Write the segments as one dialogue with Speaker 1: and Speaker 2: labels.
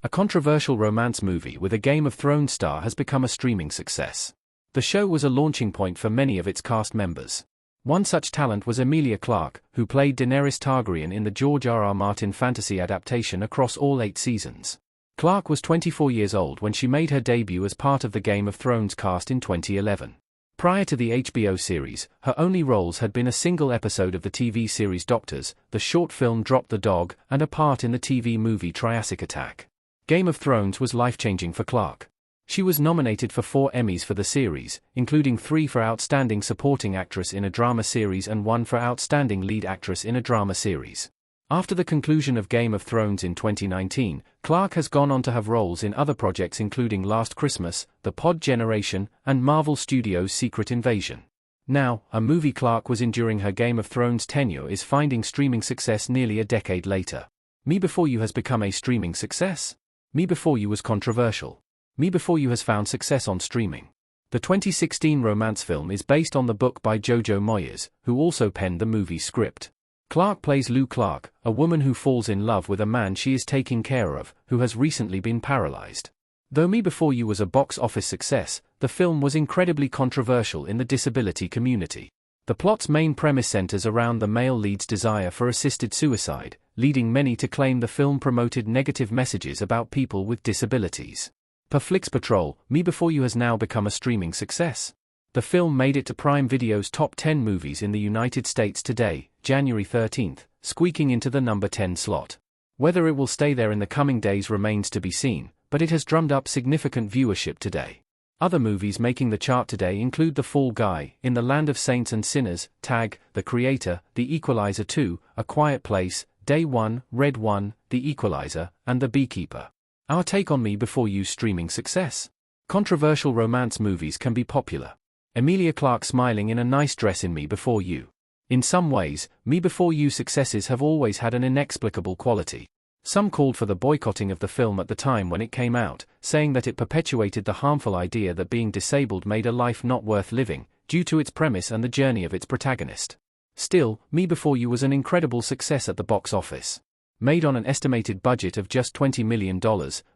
Speaker 1: A controversial romance movie with a Game of Thrones star has become a streaming success. The show was a launching point for many of its cast members. One such talent was Emilia Clarke, who played Daenerys Targaryen in the George R.R. Martin fantasy adaptation across all 8 seasons. Clarke was 24 years old when she made her debut as part of the Game of Thrones cast in 2011. Prior to the HBO series, her only roles had been a single episode of the TV series Doctors, the short film Drop the Dog, and a part in the TV movie Triassic Attack. Game of Thrones was life-changing for Clarke. She was nominated for 4 Emmys for the series, including 3 for Outstanding Supporting Actress in a Drama Series and 1 for Outstanding Lead Actress in a Drama Series. After the conclusion of Game of Thrones in 2019, Clarke has gone on to have roles in other projects including Last Christmas, The Pod Generation, and Marvel Studios' Secret Invasion. Now, a movie Clarke was in during her Game of Thrones tenure is finding streaming success nearly a decade later. Me Before You has become a streaming success? Me Before You was controversial. Me Before You has found success on streaming. The 2016 romance film is based on the book by Jojo Moyes, who also penned the movie script. Clarke plays Lou Clarke, a woman who falls in love with a man she is taking care of, who has recently been paralyzed. Though Me Before You was a box office success, the film was incredibly controversial in the disability community. The plot's main premise centers around the male lead's desire for assisted suicide, leading many to claim the film promoted negative messages about people with disabilities. Per Flix Patrol, Me Before You has now become a streaming success. The film made it to Prime Video's top 10 movies in the United States today, January 13, squeaking into the number 10 slot. Whether it will stay there in the coming days remains to be seen, but it has drummed up significant viewership today. Other movies making the chart today include The Fall Guy, In the Land of Saints and Sinners, Tag, The Creator, The Equalizer 2, A Quiet Place, Day One, Red One, The Equalizer, and The Beekeeper. Our take on Me Before You's streaming success. Controversial romance movies can be popular. Emilia Clarke smiling in a nice dress in Me Before You. In some ways, Me Before You's successes have always had an inexplicable quality. Some called for the boycotting of the film at the time when it came out, saying that it perpetuated the harmful idea that being disabled made a life not worth living, due to its premise and the journey of its protagonist. Still, Me Before You was an incredible success at the box office. Made on an estimated budget of just $20 million,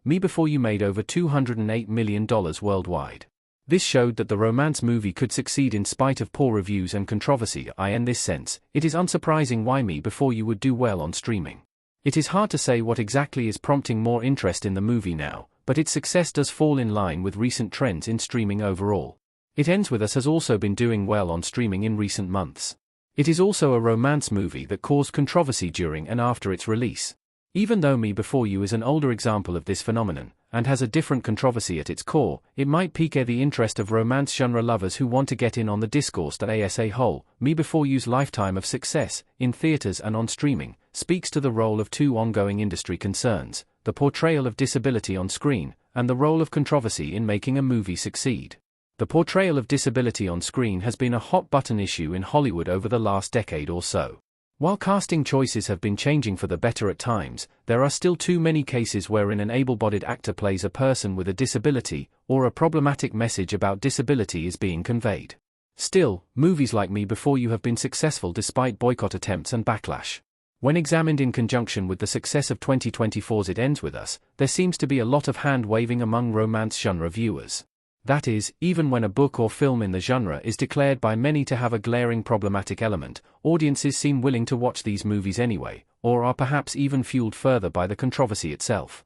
Speaker 1: Me Before You made over $208 million worldwide. This showed that the romance movie could succeed in spite of poor reviews and controversy. In this sense, it is unsurprising why Me Before You would do well on streaming. It is hard to say what exactly is prompting more interest in the movie now, but its success does fall in line with recent trends in streaming overall. It Ends With Us has also been doing well on streaming in recent months. It is also a romance movie that caused controversy during and after its release. Even though Me Before You is an older example of this phenomenon, and has a different controversy at its core, it might pique the interest of romance genre lovers who want to get in on the discourse. As a whole, Me Before You's lifetime of success, in theaters and on streaming, speaks to the role of 2 ongoing industry concerns: the portrayal of disability on screen, and the role of controversy in making a movie succeed. The portrayal of disability on screen has been a hot-button issue in Hollywood over the last decade or so. While casting choices have been changing for the better at times, there are still too many cases wherein an able-bodied actor plays a person with a disability, or a problematic message about disability is being conveyed. Still, movies like Me Before You have been successful despite boycott attempts and backlash. When examined in conjunction with the success of 2024's It Ends With Us, there seems to be a lot of hand-waving among romance genre viewers. That is, even when a book or film in the genre is declared by many to have a glaring problematic element, audiences seem willing to watch these movies anyway, or are perhaps even fueled further by the controversy itself.